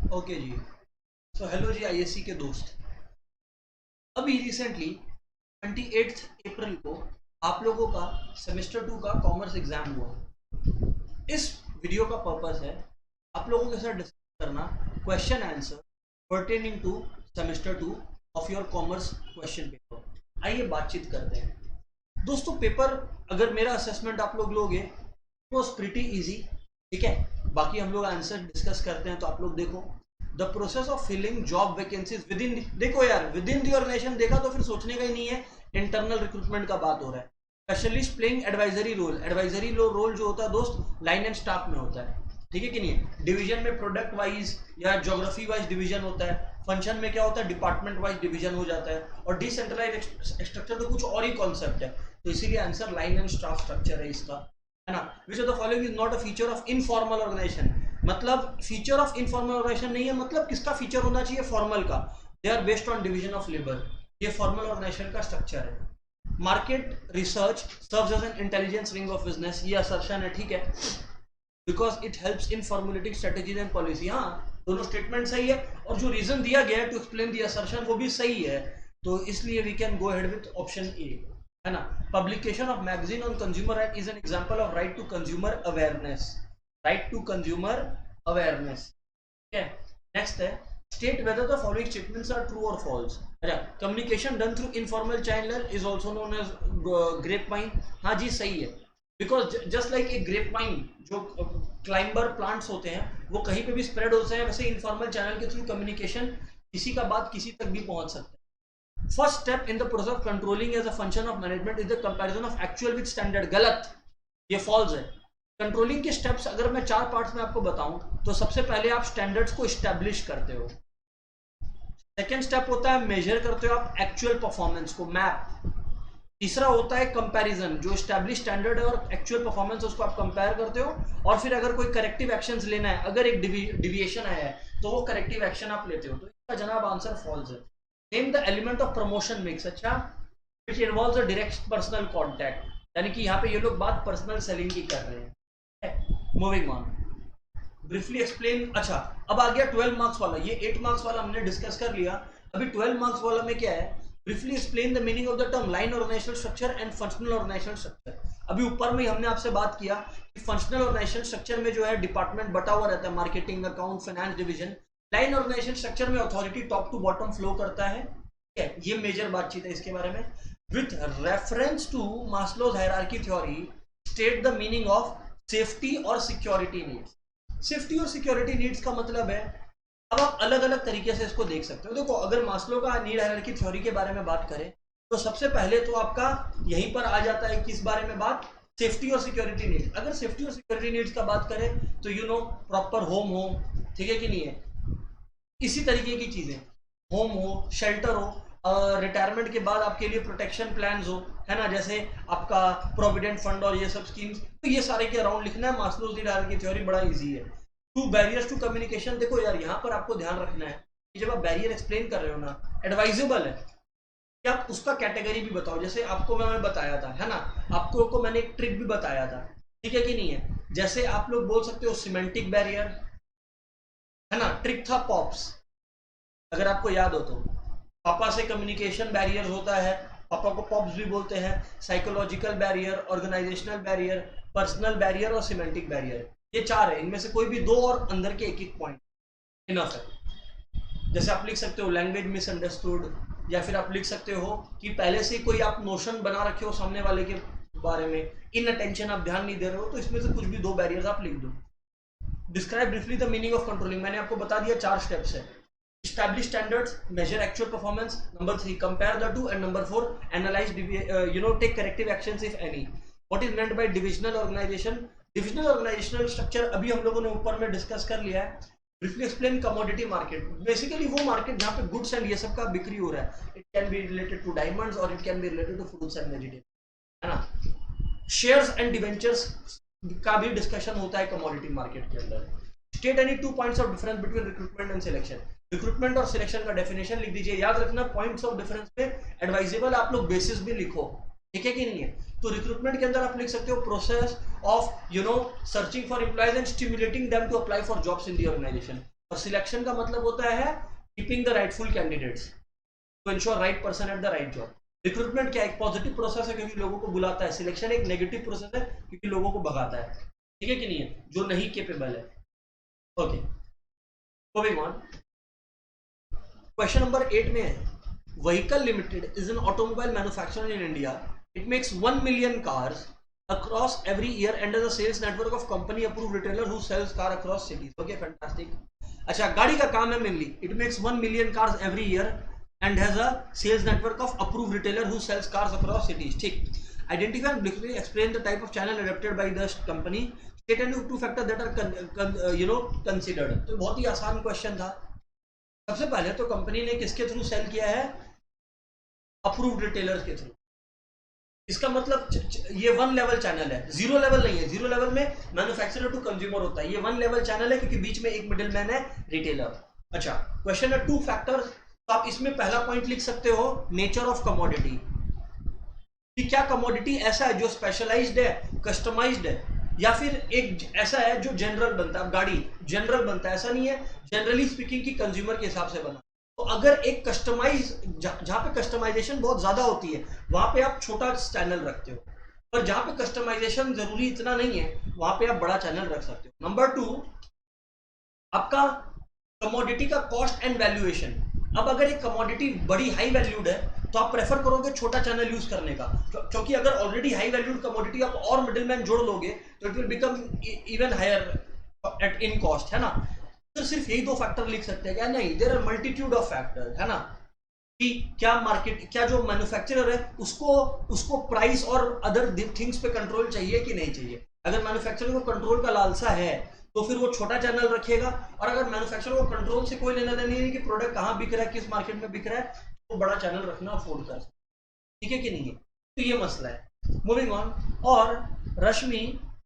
Okay जी। Hello जी ISC के दोस्त। अभी रिसेंटली 28 अप्रैल को आप लोगों का सेमेस्टर 2 का कॉमर्स एग्जाम हुआ। इस वीडियो का पर्पस है आप लोगों के साथ डिस्कस करना question answer pertaining to semester 2 of your commerce question paper. आइए बातचीत करते हैं दोस्तों। पेपर अगर मेरा असेसमेंट आप लोग लोगे वॉज प्रिटी इजी, ठीक है। बाकी हम लोग आंसर डिस्कस करते हैं तो आप लोग देखो। The process of filling job vacancies within, देखो यार विद इन दी ऑर्गेनाइजेशन देखा तो फिर सोचने का ही नहीं है। इंटरनल रिक्रूटमेंट का बात हो रहा है। Specialist playing advisory role, advisory role जो होता है दोस्त लाइन एंड स्टाफ में होता है, ठीक है कि नहीं। डिवीजन में प्रोडक्ट वाइज या ज्योग्राफी वाइज डिवीजन होता है। फंक्शन में क्या होता है, डिपार्टमेंट वाइज डिवीजन हो जाता है। और डिसेंट्रलाइज स्ट्रक्चर तो कुछ और ही कॉन्सेप्ट है। तो इसीलिए answer line and staff structure है इसका, है ना। Which of the following is not a feature of informal organisation, मतलब फीचर ऑफ इनफॉर्मल ऑर्गेनाइजेशन नहीं है, मतलब किसका फीचर होना चाहिए, फॉर्मल का। They are based on division of labour, ये फॉर्मल ऑर्गेनाइजेशन का स्ट्रक्चर है। Market research serves as an intelligence wing of business, ये असर्शन है, ठीक है। Because it helps in formulating strategies and policy. हाँ, दोनों स्टेटमेंट सही है और जो रीजन दिया गया है टू एक्सप्लेन दी असर्शन वो भी सही है। तो इसलिए we can go ahead with option A, है ना। Publication of magazine on consumer right is an example of right to consumer awareness, right to consumer awareness, ठीक है। नेक्स्ट है state whether the following statements are true और false. अच्छा, communication done through informal channel is also known as grapevine. हाँ जी, सही है। Because just like a grapevine, जो क्लाइंबर प्लांट्स होते हैं वो कहीं पे भी स्प्रेड होते हैं, वैसे इनफॉर्मल चैनल के थ्रू कम्युनिकेशन किसी का बात किसी तक भी पहुंच सकता है। First step in the process of controlling as a function of management is the comparison of actual with standard. गलत, ये फॉल्स है। कंट्रोलिंग के स्टेप्स अगर मैं 4 पार्ट्स में आपको बताऊं तो सबसे पहले आप स्टैंडर्ड्स को इस्टेब्लिश करते हो। सेकेंड स्टेप होता है मेजर करते हो आप एक्चुअल परफॉर्मेंस को, मैप। तीसरा होता है कंपैरिजन, जो स्टैब्लिश स्टैंडर्ड है और एक्चुअल परफॉर्मेंस उसको आप कंपेयर करते हो। और फिर अगर कोई करेक्टिव एक्शंस लेना है, अगर एक डिविएशन आया है तो वो करेक्टिव एक्शन आप लेते हो। तो इसका जनाब आंसर फॉल्स है। Name the element of promotion mix. अच्छा, which involves a direct personal contact, यानी कि यहाँ पे ये लोग बात पर्सनल सेलिंग की कर रहे हैं। Moving on, briefly explain. अच्छा, अब आ गया 12 मार्क्स वाला। ये 8 मार्क्स वाला हमने डिस्कस कर लिया। अभी 12 मार्क्स वाला में क्या है, briefly explain the meaning of the term line organisational structure and functional organisational structure. अभी ऊपर में हमने आपसे बात किया कि फंक्शनल ऑर्गेनाइजेशनल स्ट्रक्चर में जो है डिपार्टमेंट बटा हुआ रहता है, marketing, account, finance division. Line organisation structure में authority top to bottom flow करता है, ठीक है। ये मेजर बातचीत है इसके बारे में। With reference to Maslow's hierarchy theory state the meaning of safety और सिक्योरिटी नीड्स। सेफ्टी और सिक्योरिटी नीड्स का मतलब है, अब आप अलग अलग तरीके से इसको देख सकते हो। देखो, अगर मास्लो का नीड हायरार्की थ्योरी के बारे में बात करें तो सबसे पहले तो आपका यहीं पर आ जाता है किस बारे में बात, सेफ्टी और सिक्योरिटी नीड्स। अगर सेफ्टी और सिक्योरिटी नीड्स का बात करें तो यू नो प्रॉपर होम हो, ठीक है कि नहीं है, इसी तरीके की चीजें, होम हो, शेल्टर हो, रिटायरमेंट के बाद आपके लिए प्रोटेक्शन प्लान हो, है ना, जैसे आपका प्रोविडेंट फंड और ये सब स्कीम्स। तो ये सारे के अराउंड लिखना है। मास्लोज नीड हायरार्की थ्योरी बड़ा इजी है। टू बैरियर्स टू कम्युनिकेशन, देखो यार यहाँ पर आपको ध्यान रखना है कि जब आप बैरियर एक्सप्लेन कर रहे हो ना, एडवाइजेबल है कि आप उसका कैटेगरी भी बताओ। जैसे आपको मैंने बताया था, है ना, आपको मैंने एक ट्रिक भी बताया था, ठीक है कि नहीं है। जैसे आप लोग बोल सकते हो सिमेंटिक बैरियर, है ना, ट्रिक था पॉप्स, अगर आपको याद हो तो। पापा से कम्युनिकेशन बैरियर होता है, पापा को पॉप्स भी बोलते हैं। Psychological barrier, organisational barrier, personal barrier और सिमेंटिक बैरियर, ये 4 है। इनमें से कोई भी 2 और अंदर के एक एक पॉइंट इनफ है। जैसे आप लिख सकते हो लैंग्वेज मिसअंडरस्टूड, या फिर आप लिख सकते हो कि पहले से कोई आप नोशन बना रखे हो सामने वाले के बारे में, इन अटेंशन, आप ध्यान नहीं दे रहे हो, तो इसमें से कुछ भी 2 बैरियर्स आप लिख दो। Describe briefly the meaning of controlling, मैंने आपको बता दिया 4 स्टेप्स है। establish standards, measure actual performance, number 3 compare the two, and number 4 analyze, take corrective actions if any. What is meant by divisional organization? Divisional organizational structure अभी हम लोगों ने ऊपर में डिस्कस कर लिया है। briefly explain commodity market, basically वो मार्केट जहाँ पे गुड्स एंड ये सब का बिक्री हो रहा है। it can be related to diamonds or it can be related to fruits and vegetables, है ना। शेयर्स एंड डिवेंचर्स का भी डिस्कशन होता है कमोडिटी मार्केट के अंदर। State any 2 points of difference between recruitment and selection, recruitment और selection का डेफिनेशन लिख दीजिए। याद रखना पॉइंट्स ऑफ डिफरेंस में एडवाइजेबल आप लोग बेसिस भी लिखो, ठीक है कि नहीं है। तो रिक्रूटमेंट के अंदर आप लिख सकते हो process of searching for employees and stimulating them to apply for jobs in the organisation. और सिलेक्शन का मतलब होता है keeping the rightful candidates to ensure right person at the right job. Recruitment क्या एक पॉजिटिव प्रोसेस है क्योंकि लोगों को बुलाता है, सिलेक्शन एक नेगेटिव प्रोसेस है क्योंकि लोगों को भगाता है, ठीक है कि नहीं है, जो नहीं केपेबल है। Okay, moving on. Question number 8 में है, vehicle limited is an automobile manufacturer in India, it makes 1 million cars across every year and has a sales network of company approved retailer who sells car across cities. Okay, fantastic. अच्छा, गाड़ी का काम है mainly, it makes 1 million cars every year and has a sales network of approved retailer who sells cars across cities. ठीक, identify and briefly explain the type of channel adopted by the company, state and two factors that are considered. तो बहुत ही आसान question था। सबसे पहले तो company ने किसके थ्रू सेल किया है, अप्रूव्ड रिटेलर्स के थ्रू। इसका मतलब ये 1 लेवल चैनल है, 0 लेवल नहीं है। 0 लेवल में मैन्युफैक्चरर टू कंज्यूमर होता है, ये 1 लेवल चैनल है क्योंकि बीच में एक मिडिल मैन है, रिटेलर। अच्छा, क्वेश्चन है 2 फैक्टर्स, तो आप इसमें पहला पॉइंट लिख सकते हो नेचर ऑफ कमोडिटी, कि क्या कमोडिटी ऐसा है जो स्पेशलाइज्ड है, कस्टमाइज्ड है, या फिर एक ऐसा है जो जनरल बनता है। गाड़ी जनरल बनता है, ऐसा नहीं है, जनरली स्पीकिंग की कंज्यूमर के हिसाब से बना। तो अगर एक कस्टमाइज, जहां पे कस्टमाइजेशन बहुत ज्यादा होती है वहां पे आप छोटा चैनल रखते हो, पर जहां पे कस्टमाइजेशन जरूरी इतना नहीं है वहां पे आप बड़ा चैनल रख सकते हो। नंबर 2, आपका कमोडिटी का कॉस्ट एंड वैल्यूएशन। अब अगर एक कमोडिटी बड़ी हाई वैल्यूड है तो आप प्रेफर करोगे छोटा चैनल यूज करने का, क्योंकि अगर ऑलरेडी हाई वैल्यूड कमोडिटी आप और मिडिलमैन जोड़ लोगे तो it will become even higher at in cost, है ना। तो सिर्फ यही 2 फैक्टर लिख सकते हैं क्या? नहीं, there are multitude of factor, है ना, कि क्या मार्केट, क्या जो मैन्युफैक्चरर है उसको प्राइस और अदर थिंग्स पे कंट्रोल चाहिए कि नहीं चाहिए। अगर मैन्युफैक्चरर को कंट्रोल का लालसा है तो फिर वो छोटा चैनल रखेगा, और अगर मैन्युफैक्चरर को कंट्रोल से कोई लेना देना नहीं है कि प्रोडक्ट कहाँ बिक रहा है, किस मार्केट में बिक रहा है, तो बड़ा चैनल रखना अफोर्ड कर, ठीक है कि नहीं है। तो ये मसला है। Moving on. और Rashmi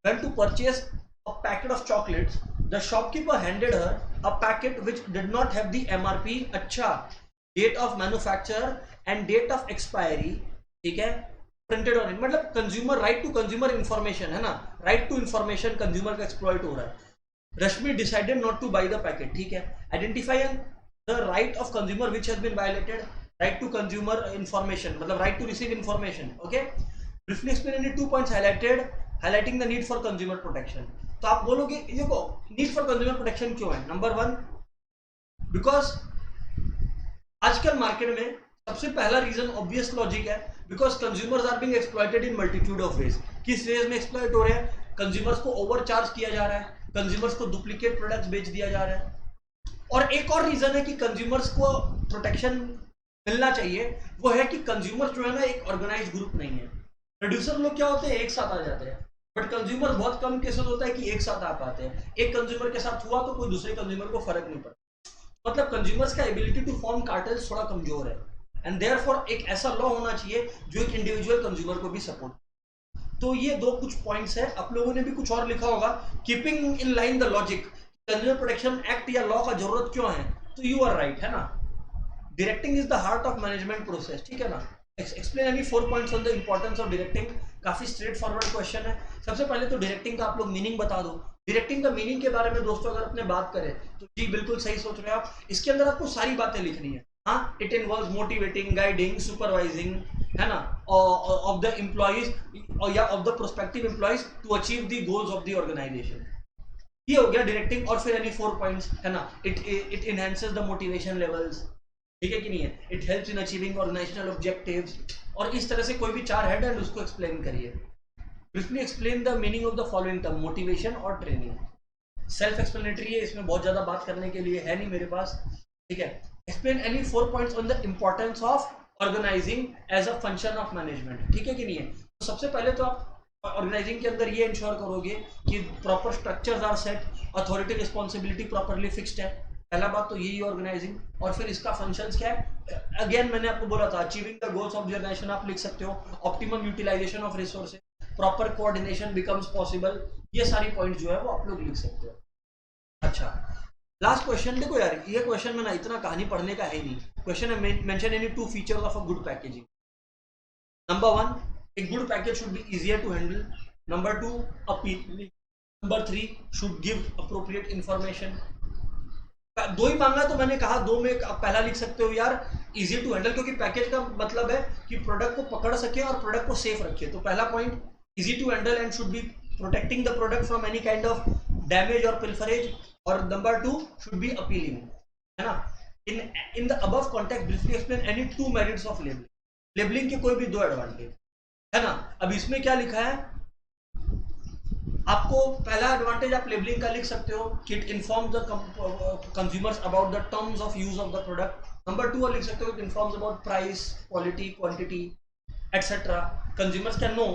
went to purchase a packet of chocolates, the shopkeeper handed her a packet which did not have the MRP, अच्छा, date of manufacture and date of expiry, ठीक है, प्रिंटेड ऑन इट। मतलब consumer right to consumer information, है ना, right to information consumer का exploit हो रहा है। Rashmi decided not to buy the packet, ठीक है। Identify the right of consumer which has been violated, right to consumer information मतलब right to receive information. Okay, briefly explain any 2 points highlighted, highlighting the need for consumer protection. तो आप बोलोगे देखो need for consumer protection क्यों है। Number 1, because आजकल market में सबसे पहला रीजन ऑब्वियस लॉजिक है, because consumers are being exploited in multitude of ways. किस वेज में एक्सप्लॉइट हो रहे हैं? कंज्यूमर्स को ओवरचार्ज किया जा रहा है, कंज्यूमर्स को डुप्लीकेट प्रोडक्ट्स बेच दिया जा रहा है, और एक और रीजन है कि कंज्यूमर्स को प्रोटेक्शन मिलना चाहिए, वो है कि कंज्यूमर जो है ना एक ऑर्गेनाइज्ड ग्रुप नहीं है। प्रोड्यूसर लोग क्या होते हैं, एक साथ आ जाते हैं, बट कंज्यूमर बहुत कम केसेस होता है कि एक साथ आ पाते हैं। एक कंज्यूमर के साथ हुआ तो कोई दूसरे कंज्यूमर को फर्क नहीं पड़ता। मतलब कंज्यूमर्स का एबिलिटी टू फॉर्म कार्टेल्स थोड़ा कमजोर है, एंड देयरफॉर एक ऐसा लॉ होना चाहिए जो एक इंडिविजुअल कंज्यूमर को भी सपोर्ट। तो ये 2 कुछ पॉइंट्स है। आप लोगों ने भी कुछ और लिखा होगा, keeping in line the logic, consumer protection act या लॉ का जरूरत क्यों है, तो यू आर राइट, है ना। Directing is the heart of management process, ठीक है ना। Explain any 4 points on the importance of directing. काफी स्ट्रेट फॉरवर्ड क्वेश्चन है। सबसे पहले तो डायरेक्टिंग का आप लोग मीनिंग बता दो। डायरेक्टिंग का मीनिंग के बारे में दोस्तों अगर अपने बात करें तो जी बिल्कुल सही सोच रहे हैं आप। इसके अंदर आपको सारी बातें लिखनी है। हाँ, it involves motivating, guiding, supervising, है ना, ऑफ द एम्प्लॉइज या of the prospective employees to achieve the goals of the organisation. ये हो गया डायरेक्टिंग। और फिर एनी 4 पॉइंट्स, है ना, it enhances the motivation levels, ठीक है कि नहीं है, it helps in achieving organisational objectives, और इस तरह से कोई भी 4 हेड है उसको एक्सप्लेन करिए। Briefly explain the meaning of the following term, motivation और ट्रेनिंग। सेल्फ एक्सप्लेनेटरी है, इसमें बहुत ज्यादा बात करने के लिए है नहीं मेरे पास, ठीक है। Explain any 4 points on the importance of organising as a function of management, ठीक है कि नहीं है। तो सबसे पहले तो आप ऑर्गेनाइजिंग के अंदर ये इंश्योर करोगे कि proper structures are set, authority responsibility properly fixed है। पहला बात तो यही ऑर्गेनाइजिंग। और फिर इसका फंक्शंस क्या है, अगेन मैंने आपको बोला था, achieving the goals of the organisation आप लिख सकते हो, optimum utilisation of resources, proper coordination becomes possible, ये सारी पॉइंट जो है वो आप लोग लिख सकते हो। अच्छा, लास्ट क्वेश्चन देखो यार, ये क्वेश्चन में ना इतना कहानी पढ़ने का है नहीं। क्वेश्चन है mention any 2 features of a good packaging. Number 1, a good package should be easier to handle. Number 2, appealing. Number 3, should give appropriate information. दो ही मांगा तो मैंने कहा दो में आप पहला लिख सकते हो यार इजी टू हैंडल, क्योंकि पैकेज का मतलब है कि प्रोडक्ट को पकड़ सके और प्रोडक्ट को सेफ रखे। तो पहला point easy to handle and should be protecting the product from any kind of damage और पिल्फरेज, और नंबर 2 शुड बी अपीलिंग, है ना। In the above context briefly explain any 2 merits of labelling. Labelling के कोई भी 2 advantage, है ना। अब इसमें क्या लिखा है, आपको पहला एडवांटेज आप लेबलिंग का लिख सकते हो कि it informs the consumers about the terms of use of the product. Number 2 लिख सकते हो it informs about price, quality, quantity etcetera. Consumers can know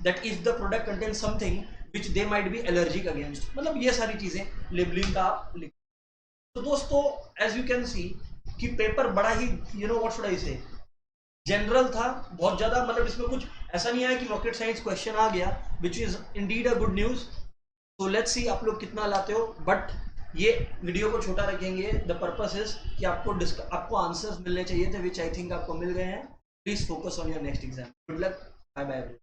that if the product contains something which they might be allergic against, मतलब ये सारी चीजें labelling का आप लिख। तो दोस्तों एज यू कैन सी कि पेपर बड़ा ही व्हाट शुड आई से जनरल था, बहुत ज़्यादा, मतलब इसमें कुछ ऐसा नहीं है कि रॉकेट साइंस क्वेश्चन आ गया, which is indeed a good news. तो लेट्स सी आप लोग कितना लाते हो, बट ये वीडियो को छोटा रखेंगे। द पर्पस इज कि आपको आंसर्स मिलने चाहिए थे, विच आई थिंक आपको मिल गए हैं। Please focus on your next exam. Good luck, bye bye.